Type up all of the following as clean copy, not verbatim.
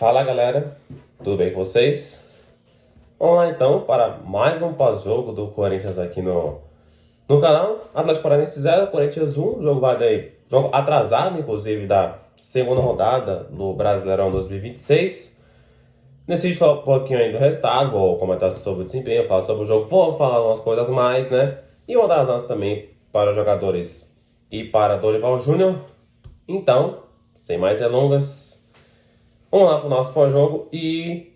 Fala galera, tudo bem com vocês? Vamos lá então para mais um pós-jogo do Corinthians aqui no canal. Atlético Paranaense 0, Corinthians 1, jogo vai daí, jogo atrasado inclusive da segunda rodada do Brasileirão 2026. Nesse vídeo falar um pouquinho aí do resultado, vou comentar sobre o desempenho, falar sobre o jogo, vou falar algumas coisas mais, né? E vou dar as notas também para os jogadores e para Dorival Júnior. Então, sem mais delongas, vamos lá para o nosso pós-jogo. E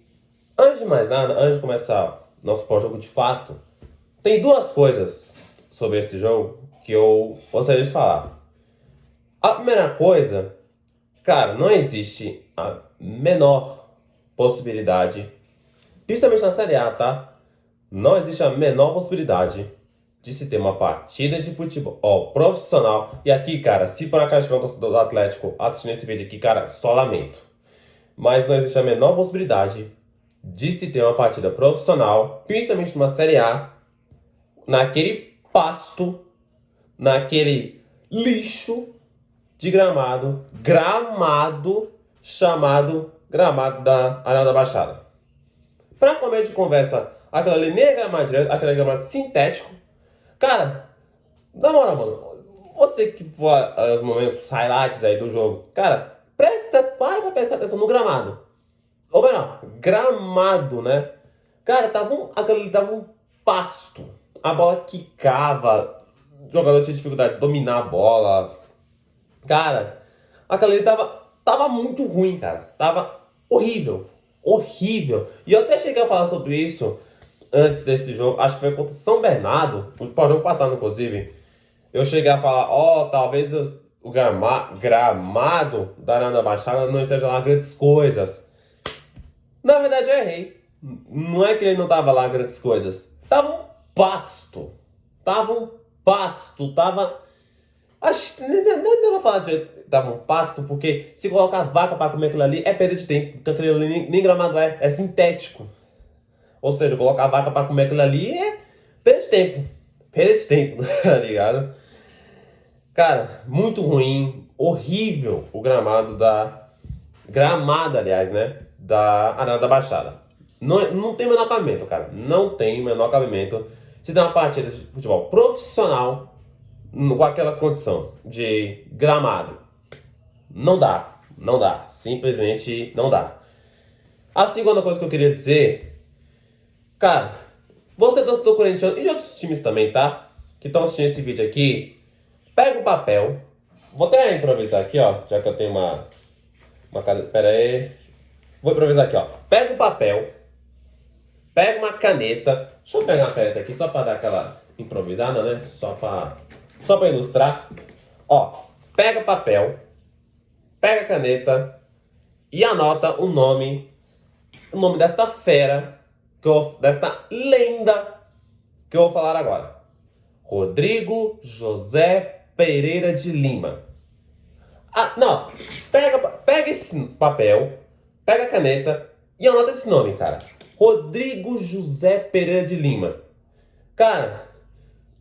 antes de mais nada, antes de começar nosso pós-jogo de fato, tem duas coisas sobre esse jogo que eu gostaria de falar. A primeira coisa, cara, não existe a menor possibilidade, principalmente na Série A, tá? Não existe a menor possibilidade de se ter uma partida de futebol profissional. E aqui, cara, se por acaso tiver um torcedor do Atlético assistindo esse vídeo aqui, cara, só lamento. Mas não existe a menor possibilidade de se ter uma partida profissional, principalmente numa Série A, naquele pasto, naquele lixo de gramado chamado gramado da Arena da Baixada. Pra começo de conversa, aquilo ali nem é gramado direto, aquele é gramado sintético. Cara, na moral, mano, você que for os momentos, os highlights aí do jogo, cara, para pra prestar atenção no gramado. Ou melhor, gramado, né? Cara, aquilo ali tava um pasto. A bola quicava, o jogador tinha dificuldade de dominar a bola. Cara, aquilo ali tava muito ruim, cara. Tava horrível. Horrível. E eu até cheguei a falar sobre isso antes desse jogo. Acho que foi contra o São Bernardo. O jogo passado, inclusive. Eu cheguei a falar, talvez o gramado da Arena da Baixada não esteja lá grandes coisas. Na verdade, eu errei. Não é que ele não tava lá grandes coisas. Tava um pasto. Acho que nem deu pra falar direito que tava um pasto, porque se colocar vaca pra comer aquilo ali é perda de tempo, porque aquilo ali nem gramado é sintético. Ou seja, colocar vaca pra comer aquilo ali é perda de tempo. Perda de tempo, tá ligado? Cara, muito ruim, horrível o gramado aliás, né? Da Arena da Baixada. Não tem menor cabimento, cara. Não tem menor cabimento. Se tem uma partida de futebol profissional com aquela condição de gramado, não dá. Simplesmente não dá. A segunda coisa que eu queria dizer, cara, você torcedor corintiano e de outros times também, tá? Que estão assistindo esse vídeo aqui, pega o papel. Vou até improvisar aqui, ó, já que eu tenho uma pera aí. Vou improvisar aqui, ó. Pega o papel, pega uma caneta. Deixa eu pegar uma caneta aqui só pra dar aquela improvisada, né? Só pra ilustrar. Ó, pega papel, pega a caneta e anota o nome desta fera, desta lenda que eu vou falar agora. Rodrigo José Pereira de Lima. Não, pega esse papel, pega a caneta e anota esse nome, cara. Rodrigo José Pereira de Lima. Cara,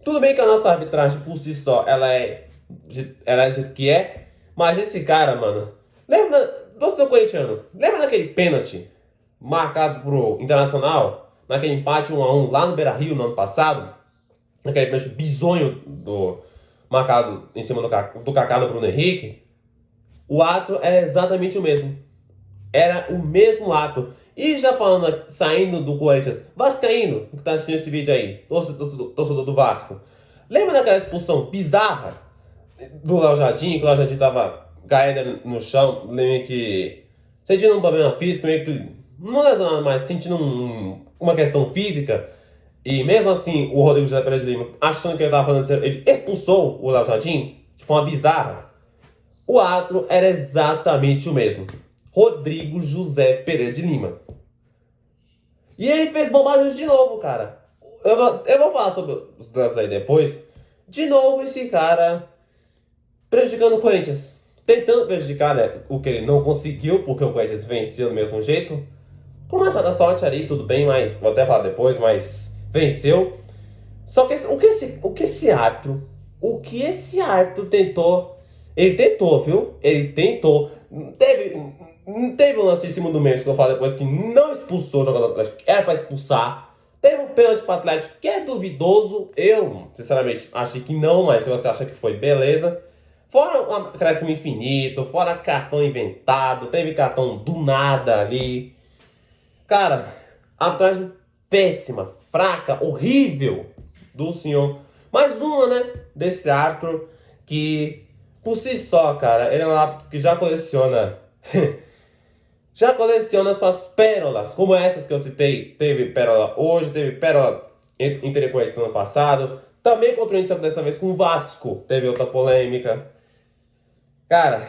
tudo bem que a nossa arbitragem por si só, ela é do jeito que é, mas esse cara, mano, torcedor corintiano, lembra daquele pênalti marcado pro Internacional, naquele empate 1-1 lá no Beira-Rio no ano passado? Aquele pênalti bizonho marcado em cima do Kaká no Bruno Henrique? O ato era exatamente o mesmo. Era o mesmo ato. E já falando, saindo do Corinthians, vascaíno, que tá assistindo esse vídeo aí, torcedor do Vasco, lembra daquela expulsão bizarra do Léo Jardim, que o Léo Jardim tava caído no chão, meio que sentindo um problema físico, meio que não lesionado, mas sentindo uma questão física, e mesmo assim o Rodrigo José Pereira de Lima, achando que ele tava fazendo certo, ele expulsou o Léo Jardim de forma bizarra. O ato era exatamente o mesmo. Rodrigo José Pereira de Lima. E ele fez bobagem de novo, cara. Eu vou falar sobre os lances aí depois. De novo esse cara prejudicando o Corinthians. Tentando prejudicar, né, o que ele não conseguiu, porque o Corinthians venceu do mesmo jeito. Com uma certa sorte ali, tudo bem, mas vou até falar depois, mas venceu. Só que o que esse árbitro tentou. Ele tentou, viu? Ele tentou. Teve um lance em cima do Mendes que eu falei depois que não expulsou o jogador do Atlético, era pra expulsar. Teve um pênalti pro Atlético que é duvidoso. Eu, sinceramente, achei que não, mas se você acha que foi, beleza. Fora um acréscimo infinito, fora cartão inventado, teve cartão do nada ali. Cara, arbitragem péssima, fraca, horrível do senhor. Mais uma, né, desse árbitro que, por si só, cara, ele é um árbitro que já coleciona... já coleciona suas pérolas, como essas que eu citei. Teve pérola hoje, teve pérola Inter e Corinthians no ano passado. Também contra o Inter dessa vez com o Vasco. Teve outra polêmica. Cara,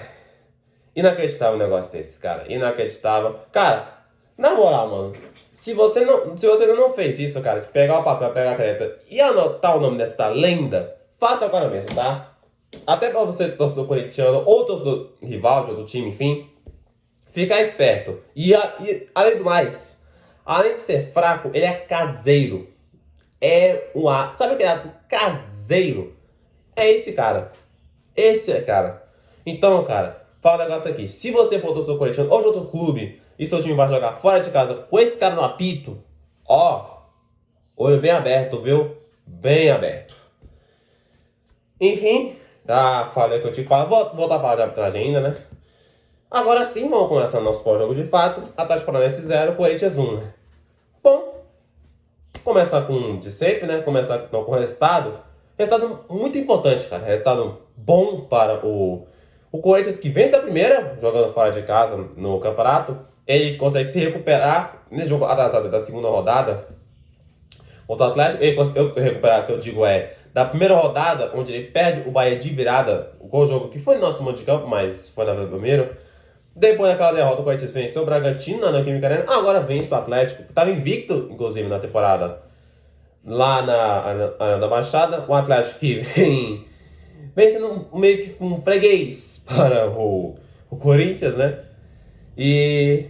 inacreditável um negócio desse, cara. Inacreditável. Cara, na moral, mano. Se você ainda não fez isso, cara, de pegar o papel, pegar a caneta e anotar o nome dessa lenda, faça agora mesmo, tá? Até pra você, torcedor corintiano, ou torcedor rival de outro time, enfim, ficar esperto. E além do mais, além de ser fraco, ele é caseiro. Sabe aquele ato caseiro? É esse cara. Esse é, cara. Então, cara, fala um negócio aqui. Se você for torcedor corintiano ou de outro clube e seu time vai jogar fora de casa com esse cara no apito, ó, olho bem aberto, viu? Bem aberto. Enfim, já falei o que eu tinha que falar. Vou voltar a falar de arbitragem ainda, né? Agora sim, vamos começar nosso pós-jogo de fato. Atlético Paranaense 0, Corinthians 1. Bom, começar com de sempre, né? Começar com o resultado. Resultado muito importante, cara. Resultado bom para o Corinthians, que vence a primeira, jogando fora de casa no campeonato. Ele consegue se recuperar nesse jogo atrasado da segunda rodada contra o Atlético. Ele conseguiu recuperar, que eu digo da primeira rodada, onde ele perde o Bahia de virada, o jogo que foi no nosso mando de campo, mas foi na Vila Belmiro. Depois daquela derrota, o Corinthians venceu o Bragantino na Neoquímica Arena. Agora vence o Atlético, que estava invicto, inclusive, na temporada lá na Baixada. O Atlético que vem sendo meio que um freguês para o Corinthians, né? E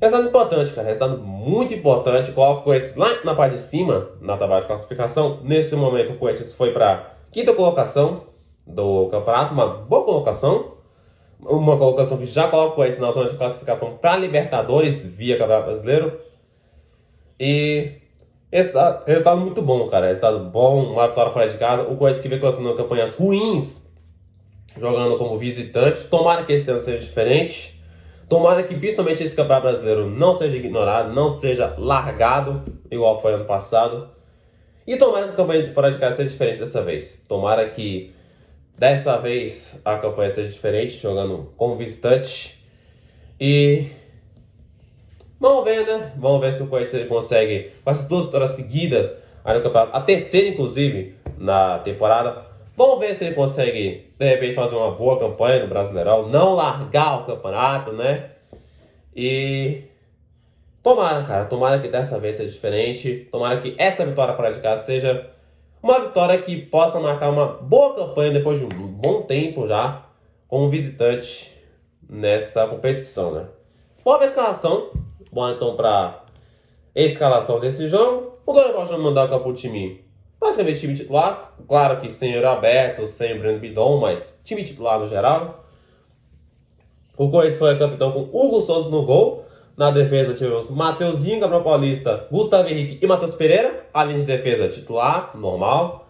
resultado importante, cara. Resultado muito importante. Coloca o Corinthians lá na parte de cima, na tabela de classificação. Nesse momento, o Corinthians foi para quinta colocação do campeonato. Uma boa colocação. Uma colocação que já coloca o Corinthians na zona de classificação para Libertadores via Campeonato Brasileiro. E resultado muito bom, cara. Resultado bom, uma vitória fora de casa. O Corinthians que vem começando campanhas ruins, jogando como visitante. Tomara que esse ano seja diferente. Tomara que principalmente esse Campeonato Brasileiro não seja ignorado, não seja largado, igual foi ano passado. E tomara que a campanha fora de casa seja diferente dessa vez. Tomara que dessa vez a campanha seja diferente, jogando como visitante. E vamos ver, né? Vamos ver se o Corinthians ele consegue, com essas duas vitórias seguidas aí no campeonato, a terceira inclusive na temporada. Vamos ver se ele consegue, de repente, fazer uma boa campanha no Brasileirão, não largar o campeonato, né? E tomara, cara, tomara que dessa vez seja diferente. Tomara que essa vitória fora de casa seja uma vitória que possa marcar uma boa campanha depois de um bom tempo já como visitante nessa competição, né? Vamos ver a escalação. Bom, então, para escalação desse jogo, o Dorival já mandar para o time, basicamente time titular. Claro que sem o Aberto, sem o Breno Bidon, mas time titular no geral. O Corinthians foi capitão com Hugo Souza no gol. Na defesa tivemos Mateuzinho, Gabriel Paulista, Gustavo Henrique e Matheus Pereira. A linha de defesa titular, normal.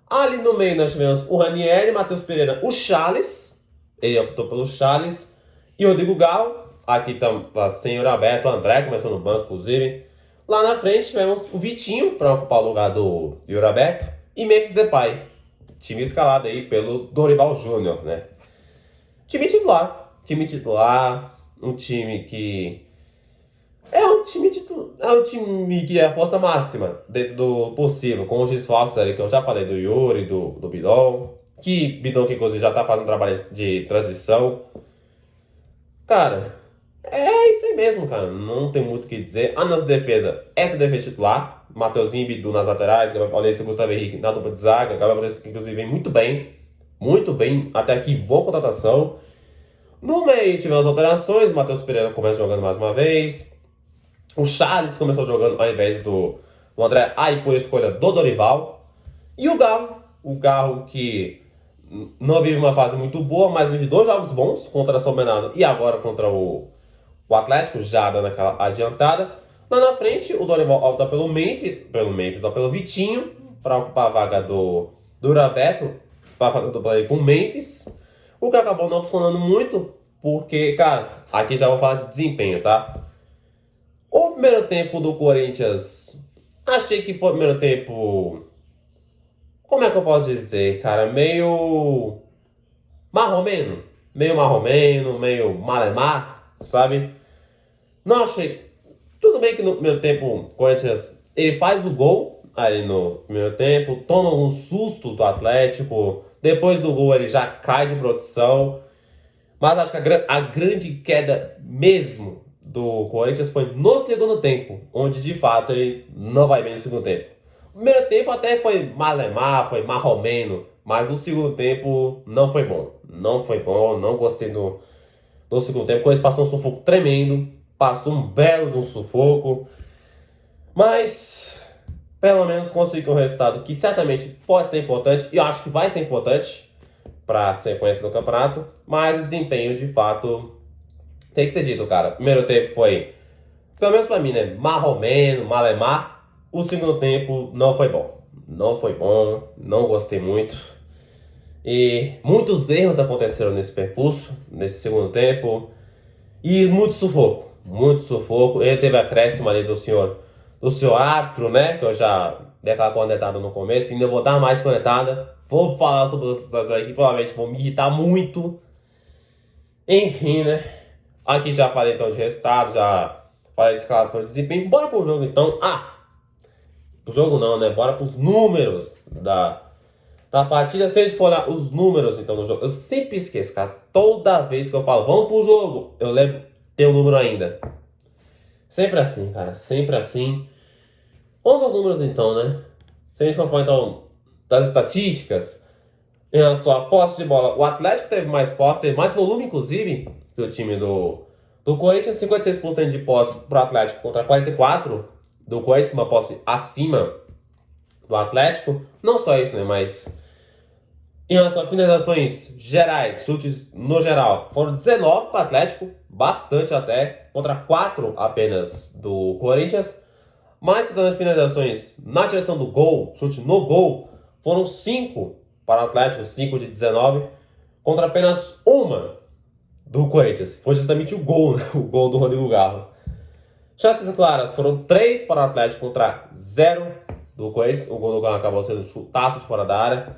Ali no meio nós tivemos o Ranieri, Matheus Pereira, o Charles. Ele optou pelo Charles. E o Rodrigo Galo. Aqui está sem o Aberto, o André começou no banco, inclusive. Lá na frente tivemos o Vitinho para ocupar o lugar do Yuri Alberto. E Memphis Depay. Time escalado aí pelo Dorival Júnior, né? Time titular. Um time que é um time que é a força máxima dentro do possível, com os desfalques ali que eu já falei do Yuri, do Bidon, Bidon que inclusive já tá fazendo trabalho de transição. Cara, é isso aí mesmo, cara. Não tem muito o que dizer. A nossa defesa, essa defesa titular, Mateuzinho e Bidu nas laterais, Gabriel Paulista e Gustavo Henrique na dupla de zaga. Gabriel Paulista que inclusive vem muito bem, até aqui boa contratação. No meio tivemos alterações, o Matheus Pereira começa jogando mais uma vez. O Charles começou jogando ao invés do André, aí por escolha do Dorival. E o Galo que não vive uma fase muito boa, mas vive dois jogos bons contra a São Bernardo e agora contra o o Atlético já dando aquela adiantada. Lá na frente, o Dorival opta pelo Vitinho, para ocupar a vaga do Roberto, para fazer o play com o Memphis. O que acabou não funcionando muito, porque, cara, aqui já vou falar de desempenho, tá? O primeiro tempo do Corinthians, achei que foi o primeiro tempo, como é que eu posso dizer, cara, meio marromeno, meio malemar, sabe? Não achei. Tudo bem que no primeiro tempo o Corinthians ele faz o gol aí no primeiro tempo, toma alguns sustos do Atlético, depois do gol ele já cai de produção, mas acho que a grande queda mesmo do Corinthians foi no segundo tempo, onde de fato ele não vai bem no segundo tempo. O primeiro tempo até foi malemar, foi marromeno, mas o segundo tempo não foi bom. Não foi bom, não gostei do segundo tempo. O Corinthians passou um sufoco tremendo, passou um belo de um sufoco, mas pelo menos conseguiu um resultado que certamente pode ser importante, e eu acho que vai ser importante para a sequência do campeonato, mas o desempenho de fato tem que ser dito, cara. O primeiro tempo foi, pelo menos pra mim, né, marromeno, malemar. O segundo tempo não foi bom. Não foi bom, não gostei muito. E muitos erros aconteceram nesse percurso, nesse segundo tempo. E muito sufoco, muito sufoco. Ele teve acréscimo ali do senhor árbitro, né, que eu já dei aquela cornetada no começo. Ainda vou dar mais cornetada. Vou falar sobre as situações aqui, provavelmente vou me irritar muito. Enfim, né. Aqui já falei então de resultado, já falei de escalação de desempenho. Bora pro jogo então. Pro jogo não, né? Bora pros números da partida. Se a gente for olhar os números então do jogo, eu sempre esqueço, cara. Toda vez que eu falo, vamos pro jogo, eu lembro, tem um número ainda. Sempre assim, cara, sempre assim. Vamos aos números então, né? Se a gente for falar então das estatísticas, em relação à posse de bola, o Atlético teve mais posse, teve mais volume, inclusive, que o time do Corinthians. 56% de posse para o Atlético contra 44% do Corinthians, uma posse acima do Atlético. Não só isso, né? Mas em relação a finalizações gerais, chutes no geral, foram 19 para o Atlético, bastante até, contra 4 apenas do Corinthians. Mas tratando as finalizações na direção do gol, chute no gol, foram 5 para o Atlético, 5 de 19, contra apenas uma do Corinthians. Foi justamente o gol, né? O gol do Rodrigo Garro. Chances claras foram 3 para o Atlético contra 0 do Corinthians. O gol do Garro acabou sendo um chutaço de fora da área.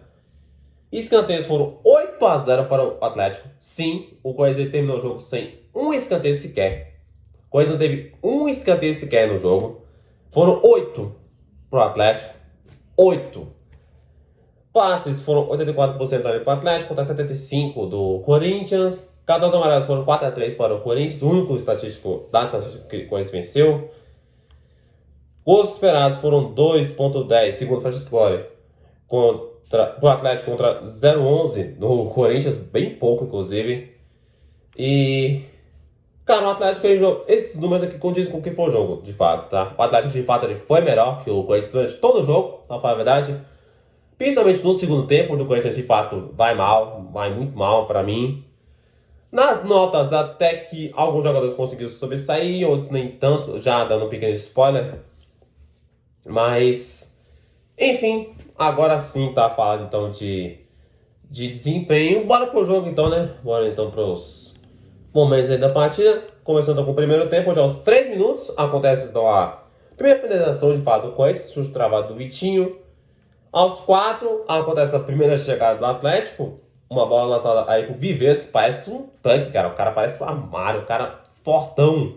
Escanteios foram 8-0 para o Atlético. Sim, o Corinthians terminou o jogo sem um escanteio sequer. O Corinthians não teve um escanteio sequer no jogo. Foram 8 para o Atlético. 8. Passes foram 84% ali para o Atlético, contra 75% do Corinthians. Cartões amarelos foram 4-3 para o Corinthians, o único estatístico da estatística que o Corinthians venceu. Gols esperados foram 2.10, segundo o Fast Score, para o Atlético contra 0.11 no Corinthians, bem pouco inclusive. E, cara, o Atlético, esses números aqui condizem com o que foi o jogo, de fato, tá? O Atlético, de fato, ele foi melhor que o Corinthians durante todo o jogo, pra falar a verdade. Principalmente no segundo tempo, onde o Corinthians, de fato, vai muito mal pra mim. Nas notas, até que alguns jogadores conseguiram sobressair, outros nem tanto, já dando um pequeno spoiler. Mas, enfim, agora sim tá falando então de desempenho. Bora pro jogo então, né? Bora então pros momentos aí da partida. Começando então com o primeiro tempo, onde aos 3 minutos acontece então a primeira finalização de fato do Corinthians, chute travado do Vitinho. Aos 4 acontece a primeira chegada do Atlético. Uma bola lançada aí pro Vives, que parece um tanque, cara. O cara parece um armário, o cara fortão.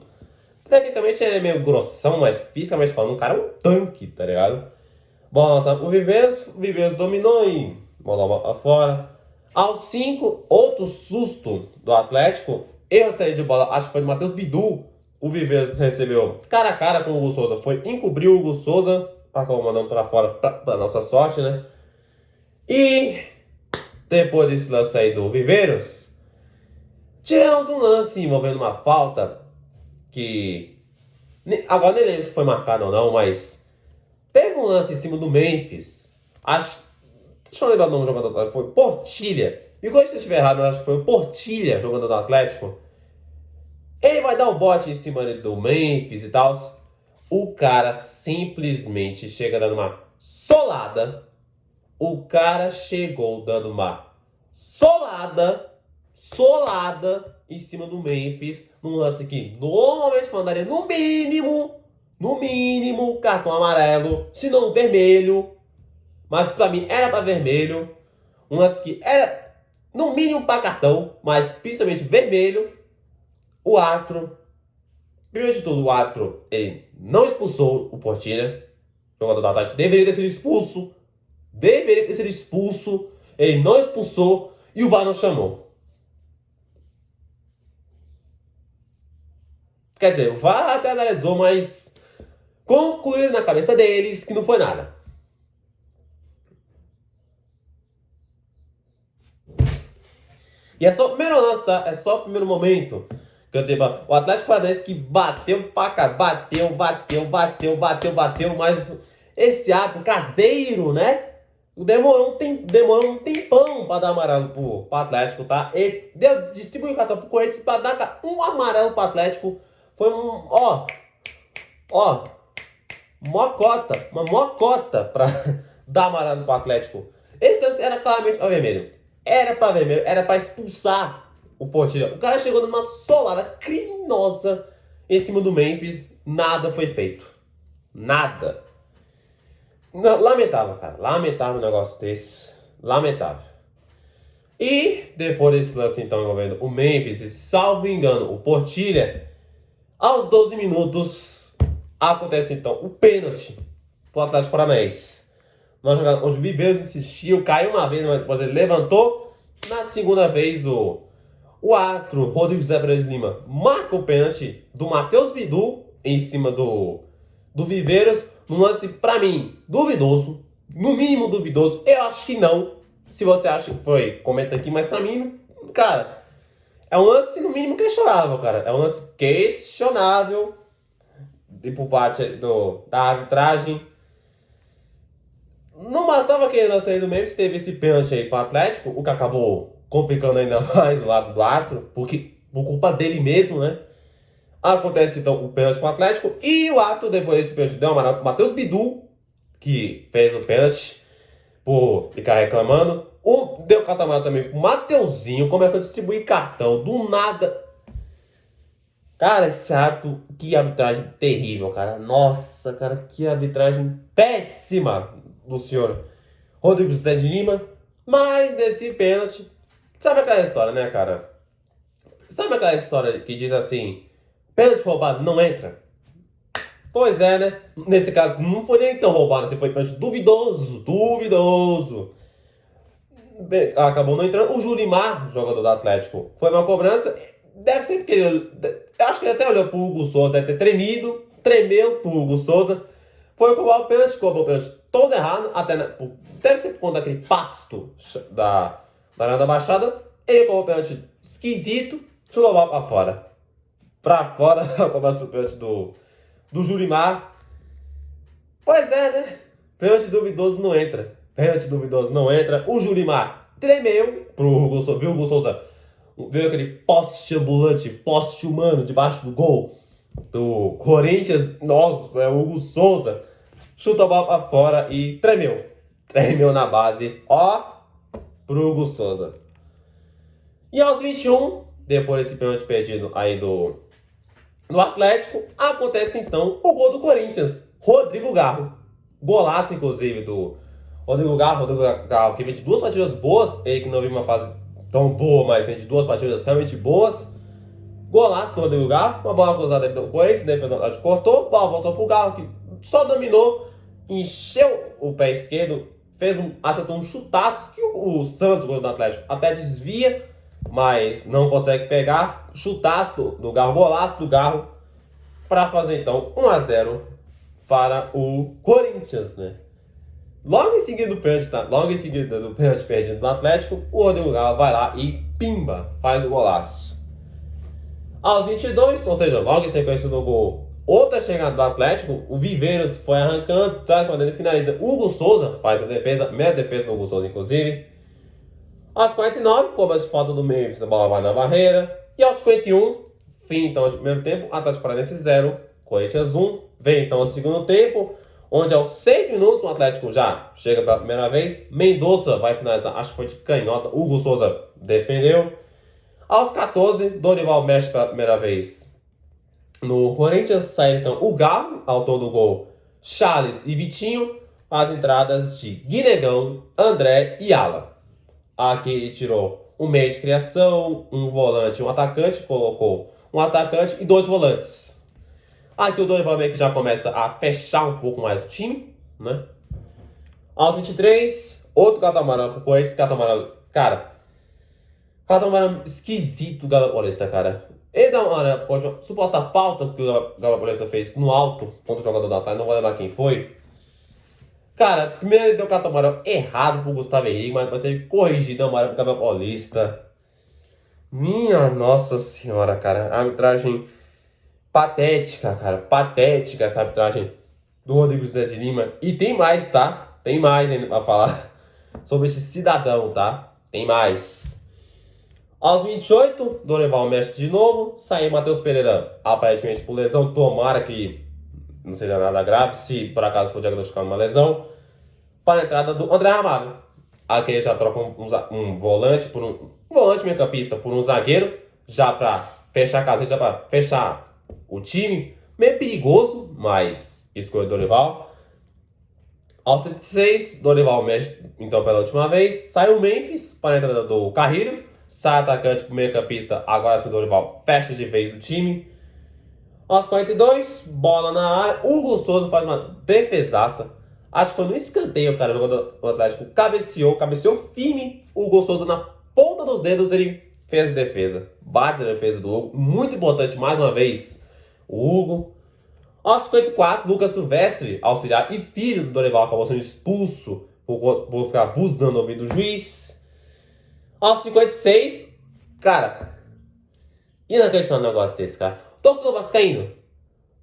Tecnicamente ele é meio grossão, mas fisicamente falando, o cara é um tanque, tá ligado? Bola lançada pro Vives, o Vives dominou e bola pra fora. Aos 5, outro susto do Atlético. Erro de saída de bola, acho que foi do Matheus Bidu. O Vives recebeu cara a cara com o Hugo Souza. Foi encobrir o Hugo Souza. Acabou mandando pra fora, pra nossa sorte, né? E depois desse lance aí do Viveiros, tivemos um lance envolvendo uma falta que... Agora nem lembro se foi marcado ou não, mas teve um lance em cima do Memphis. Deixa eu lembrar o nome do jogador. Foi Portilha. Me corrija se eu estiver errado, mas acho que foi o Portilha, jogador do Atlético. Ele vai dar o bote em cima do Memphis e tal. O cara simplesmente chega dando uma solada. O cara chegou dando uma solada em cima do Memphis. Num lance que normalmente mandaria no mínimo, cartão amarelo, se não vermelho. Mas pra mim era pra vermelho. Um lance que era no mínimo pra cartão, mas principalmente vermelho. O árbitro, primeiro de tudo, o árbitro, ele não expulsou o Portilha, jogador do Atlético, deveria ter sido expulso, ele não expulsou e o VAR não chamou. Quer dizer, o VAR até analisou, mas concluíram na cabeça deles que não foi nada. E é só o primeiro lance, tá? É só o primeiro momento. O Atlético Paranaense que bateu, mas esse árbitro caseiro, né? Demorou um tempão pra dar amarelo pro Atlético, tá? Ele distribuiu o cartão pro Corinthians pra dar um amarelo pro Atlético. Foi uma mocota pra dar amarelo pro Atlético. Esse lance era claramente vermelho. Era pra expulsar o Portilha. O cara chegou numa solada criminosa em cima do Memphis. Nada foi feito. Nada. Não, lamentável, cara. Lamentável um negócio desse. Lamentável. E depois desse lance, então, envolvendo o Memphis, e, salvo engano, o Portilha, aos 12 minutos, acontece, então, o pênalti pro Atlético Paranaense. Uma jogada onde o Viveiros insistiu, caiu uma vez, mas depois ele levantou. Na segunda vez, o árbitro Rodrigo José Pereira de Lima marca o pênalti do Matheus Bidu em cima do Viveiros, num lance, pra mim, duvidoso, no mínimo duvidoso. Eu acho que não. Se você acha que foi, comenta aqui, mas pra mim, cara, é um lance no mínimo questionável, cara. É um lance questionável por parte da arbitragem. Não bastava aquele lance aí do Memphis, teve esse pênalti aí pro Atlético, o que acabou complicando ainda mais o lado do árbitro, porque por culpa dele mesmo, né? Acontece então o pênalti pro Atlético e o árbitro, depois desse pênalti, deu amarelo pro Matheus Bidu, que fez o pênalti por ficar reclamando. Deu cartão amarelo também pro Mateuzinho, começou a distribuir cartão do nada. Cara, esse árbitro, que arbitragem terrível, cara. Nossa, cara, que arbitragem péssima do senhor Rodrigo José de Lima. Mas nesse pênalti, sabe aquela história, né, cara? Sabe aquela história que diz assim, pênalti roubado não entra? Pois é, né? Nesse caso, não foi nem tão roubado, assim, foi pênalti duvidoso. Acabou não entrando. O Jurimar, jogador do Atlético, foi uma cobrança. Deve ser porque ele... Acho que ele até olhou pro Hugo Souza, deve ter tremeu pro Hugo Souza. Foi cobrar o pênalti, cobrou o pênalti todo errado, deve ser por conta daquele pasto da Arena da Baixada. Ele cobrou o pênalti esquisito, chutou a bola pra fora. Pra fora, a cobrança do pênalti do Jurimar. Pois é, né? Pênalti duvidoso não entra. O Jurimar tremeu pro Hugo Souza, viu o Hugo Souza? Veio aquele poste ambulante, poste humano debaixo do gol do Corinthians. Nossa, é o Hugo Souza. Chuta a bola pra fora e tremeu. Tremeu na base, pro Hugo Souza. E aos 21, depois desse pênalti perdido aí do Atlético, acontece então o gol do Corinthians. Rodrigo Garro. Golaço, inclusive, do Rodrigo Garro, que vem de duas partidas boas. Ele que não vive uma fase tão boa, mas vem de duas partidas realmente boas. Golaço do Rodrigo Garro, uma bola cruzada do Corinthians, defendeu, cortou, a bola voltou pro Garro, que só dominou, encheu o pé esquerdo, acertou um chutaço que o Santos, o do Atlético, até desvia, mas não consegue pegar. Chutaço do Garro, golaço do Garro, para fazer então 1-0 para o Corinthians, né? Logo em seguida do pênalti, perdido do Atlético, o Rodrigo Garro vai lá e pimba, faz o golaço. Aos 22, ou seja, logo em sequência do gol, outra chegada do Atlético, o Viveiros foi arrancando, traz para dentro e finaliza. O Hugo Souza faz a defesa, primeira defesa do Hugo Souza, inclusive. Aos 49, cobra de falta do Memphis, a bola vai na barreira. E aos 51, Fim, então, do primeiro tempo, Atlético Paranaense 0, Corinthians 1. Vem, então, o segundo tempo, onde aos 6 minutos o Atlético já chega pela primeira vez. Mendonça vai finalizar, acho que foi de canhota. Hugo Souza defendeu. Aos 14, Dorival mexe pela primeira vez no Corinthians. Sai, então, o Galo, autor do gol, Charles e Vitinho. As entradas de Guinegão, André e Alan. Aqui ele tirou um meio de criação, um volante e um atacante. Colocou um atacante e 2 volantes. Aqui o Dorival meio que já começa a fechar um pouco mais o time, né? Aos 23, outro cartão amarelo pro Corinthians. Cartão amarelo, cara, cartão amarelo esquisito o Gabriel Paulista, cara. Ele dá uma suposta falta que o Gabriel Paulista fez no alto contra o jogador da Atlético, não vou lembrar quem foi. Cara, primeiro ele deu o cartão amarelo errado pro Gustavo Henrique, mas depois ele corrigido o amarelo pro Gabriel Paulista. Minha nossa senhora, cara. A arbitragem patética, cara. Patética essa arbitragem do Rodrigo José de Lima. E tem mais, tá? Tem mais ainda pra falar sobre esse cidadão, tá? Tem mais. Aos 28, Dorival mexe de novo. Sai Matheus Pereira, aparentemente por lesão. Tomara que não seja nada grave, se por acaso for diagnosticado uma lesão. Para a entrada do André Ramalho. Aqui ele já troca um volante por um volante meio campista por um zagueiro, já para fechar a casinha, já para fechar o time. Meio perigoso, mas escolha do Dorival. Aos 36, Dorival mexe então pela última vez. Sai o Memphis para a entrada do Carrilho. Sai atacante pro meio campista. Agora sim o Dorival fecha de vez o time. Aos 42, bola na área. Hugo Souza faz uma defesaça. Acho que foi no escanteio, cara. O jogador do Atlético cabeceou firme. O Hugo Souza na ponta dos dedos, ele fez a defesa. Bate a defesa do Hugo. Muito importante, mais uma vez, o Hugo. Aos 54, Lucas Silvestre, auxiliar e filho do Dorival, acabou sendo expulso por ficar buzinando o ouvido do juiz. Aos 56, cara, inacreditável um negócio desse, cara. Torcedor vascaíno,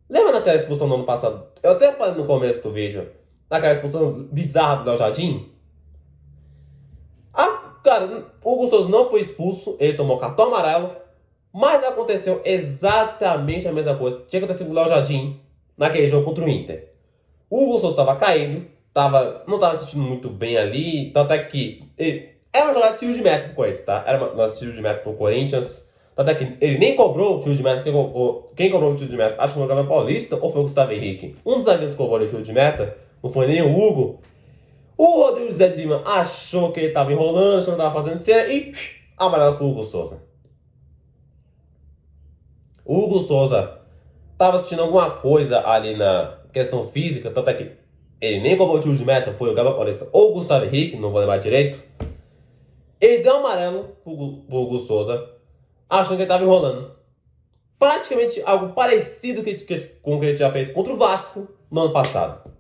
lembra daquela expulsão do ano passado? Eu até falei no começo do vídeo, daquela expulsão bizarra do Léo Jardim. Cara, o Hugo Souza não foi expulso, ele tomou cartão amarelo, mas aconteceu exatamente a mesma coisa. Tinha acontecido com o Léo Jardim naquele jogo contra o Inter. O Hugo Souza estava caindo, não estava se sentindo muito bem ali, tanto é que era uma jogada de tiro de meta pro Corinthians, tá? Era uma tiro de meta pro Corinthians. Tanto é que ele nem cobrou o tiro de meta. Quem cobrou o tiro de meta? Acho que foi o Gabriel Paulista ou foi o Gustavo Henrique. Um dos zagueiros cobrou o tiro de meta. Não foi nem o Hugo. O Rodrigo José de Lima achou que ele estava enrolando, achou que estava fazendo cena e amarelo pro Hugo Souza. O Hugo Souza estava assistindo alguma coisa ali na questão física. Tanto é que ele nem cobrou o tiro de meta. Foi o Gabriel Paulista ou o Gustavo Henrique, não vou lembrar direito. Ele deu amarelo pro Hugo Souza, achando que ele estava enrolando. Praticamente algo parecido com o que ele tinha feito contra o Vasco no ano passado.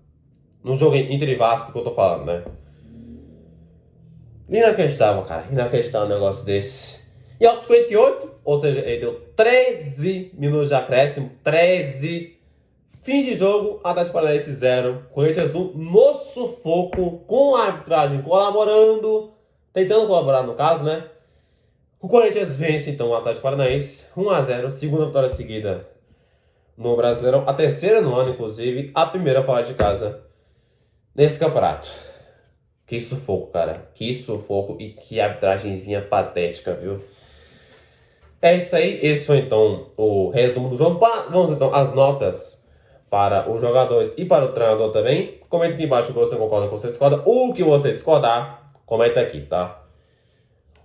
No jogo entre Vasco que eu tô falando, né? Inacreditável, cara. Inacreditável um negócio desse. E aos 58, ou seja, ele deu 13 minutos de acréscimo. 13. Fim de jogo, Atlético Paranaense 0. Corinthians 1 no sufoco, com a arbitragem colaborando. Tentando colaborar no caso, né? O Corinthians vence então o Atlético Paranaense 1-0, segunda vitória seguida no Brasileirão, a terceira no ano, inclusive, a primeira fora de casa nesse campeonato. Que sufoco, cara. Que sufoco e que arbitragenzinha patética, viu? É isso aí. Esse foi então o resumo do jogo. Vamos então às notas para os jogadores e para o treinador também. Comenta aqui embaixo o que você concorda, o que você discorda. O que você discordar, comenta aqui, tá?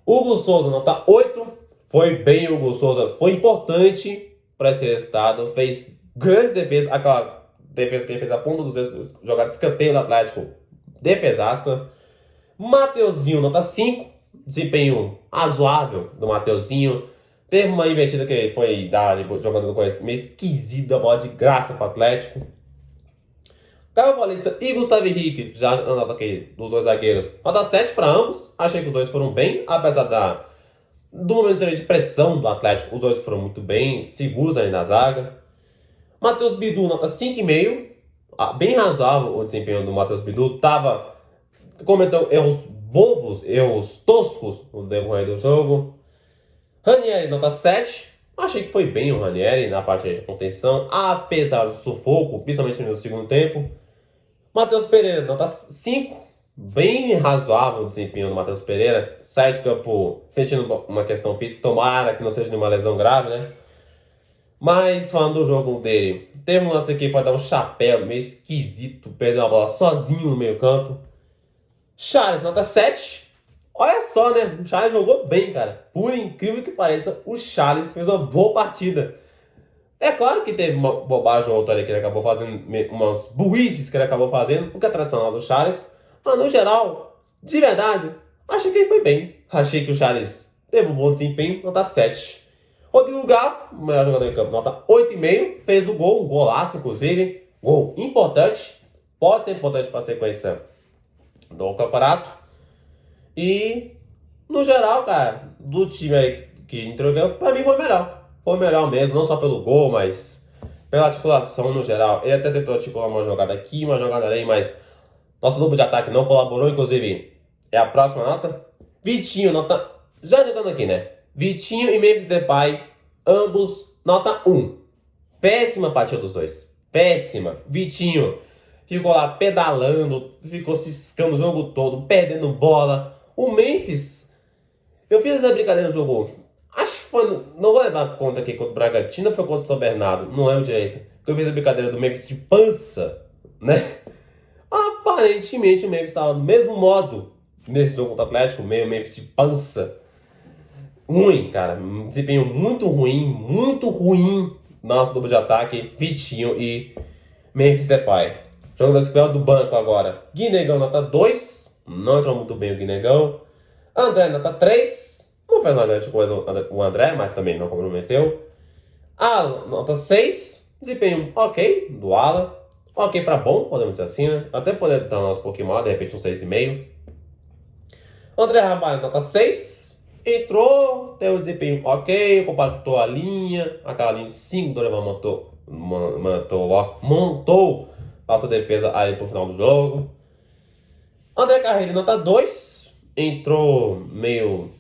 Hugo Souza, nota 8. Foi bem o Hugo Souza. Foi importante para esse resultado. Fez grandes defesas. Aquela defesa que ele fez a ponta dos dedos, jogada de escanteio do Atlético. Defesaça. Mateuzinho, nota 5. Desempenho razoável do Mateuzinho. Teve uma invertida que ele foi dar jogando no Corinthians meio esquisita, bola de graça para o Atlético. Gabriel Paulista e Gustavo Henrique, já nota aqui dos dois zagueiros, nota 7 para ambos. Achei que os dois foram bem, apesar do momento de pressão do Atlético, os dois foram muito bem, seguros ali na zaga. Matheus Bidu, nota 5,5. Bem razoável o desempenho do Matheus Bidu. Cometeu erros bobos, erros toscos no decorrer do jogo. Ranieri, nota 7. Achei que foi bem o Ranieri na parte de contenção, apesar do sufoco, principalmente no segundo tempo. Matheus Pereira, nota 5. Bem razoável o desempenho do Matheus Pereira. Sai de campo sentindo uma questão física. Tomara que não seja nenhuma lesão grave, né? Mas falando do jogo dele, teve um lance aqui que foi dar um chapéu meio esquisito, perdeu a bola sozinho no meio campo. Charles, nota 7. Olha só, né? O Charles jogou bem, cara. Por incrível que pareça, o Charles fez uma boa partida. É claro que teve uma bobagem ou outra ali que ele acabou fazendo, umas burrices que ele acabou fazendo, o que é tradicional do Charles. Mas no geral, de verdade, achei que ele foi bem. Achei que o Charles teve um bom desempenho, nota 7. Rodrigo Galo, o melhor jogador em campo, nota 8,5. Fez o gol, um golaço inclusive. Gol importante. Pode ser importante para a sequência do campeonato. E, no geral, cara, do time aí que entrou em campo, pra mim foi melhor. Foi melhor mesmo, não só pelo gol, mas pela articulação no geral. Ele até tentou articular uma jogada aqui, uma jogada ali, mas nosso duplo de ataque não colaborou, inclusive. É a próxima nota. Vitinho, nota... Já adiantando aqui, né? Vitinho e Memphis Depay, ambos nota 1. Péssima partida dos dois. Péssima. Vitinho ficou lá pedalando, ficou ciscando o jogo todo, perdendo bola. O Memphis, eu fiz essa brincadeira no jogo. Acho que foi, não vou levar conta aqui contra o Bragantino, foi contra o São Bernardo, não lembro direito. Que eu fiz a brincadeira do Memphis de pança, né? Aparentemente o Memphis estava do mesmo modo nesse jogo contra o Atlético, meio Memphis de pança. Ruim, cara. Um desempenho muito ruim. Nosso duplo de ataque, Vitinho e Memphis Depay. Jogadores que veio do banco agora. Guinegão, nota 2. Não entrou muito bem o Guinegão. André, nota 3. Não fez uma grande coisa o André, mas também não comprometeu. Alan, nota 6. Desempenho ok do Alan. Ok pra bom, podemos dizer assim, né? Até poder dar uma nota um pouquinho maior, de repente um 6,5. André Ramalho, nota 6. Entrou, teve um desempenho ok, compactou a linha. Aquela linha de 5, Dorival montou a sua defesa aí pro final do jogo. André Carreiro, nota 2. Entrou meio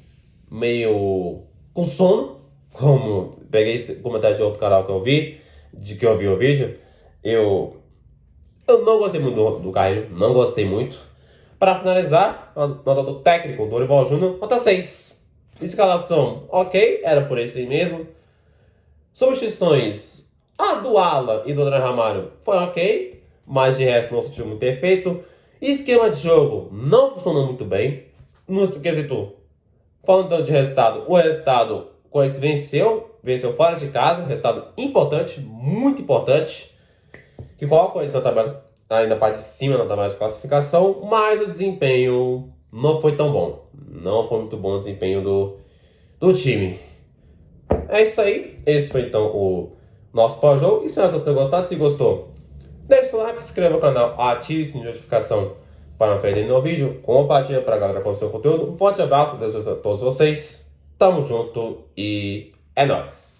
com sono, como peguei esse comentário de outro canal que eu vi, de que eu vi o vídeo. Eu não gostei muito do Carreiro, não gostei muito. Para finalizar, a nota do técnico, Dorival Júnior, nota 6. Escalação, ok, era por esse mesmo. Substituições, a do Alan e do André Ramalho foi ok, mas de resto não sentiu muito efeito. Esquema de jogo não funcionou muito bem. No quesito, falando de resultado, o resultado, o Corinthians venceu fora de casa, resultado importante, muito importante, que coloca o Corinthians na tabela, aí na parte de cima na tabela de classificação, mas o desempenho não foi tão bom. Não foi muito bom o desempenho do time. É isso aí. Esse foi então o nosso pós-jogo. Espero que você tenha gostado. Se gostou, deixe o like, se inscreva no canal, ative o sininho de notificação para não perder nenhum vídeo. Compartilhe para a galera com o seu conteúdo. Um forte abraço, Deus a todos vocês. Tamo junto e é nóis.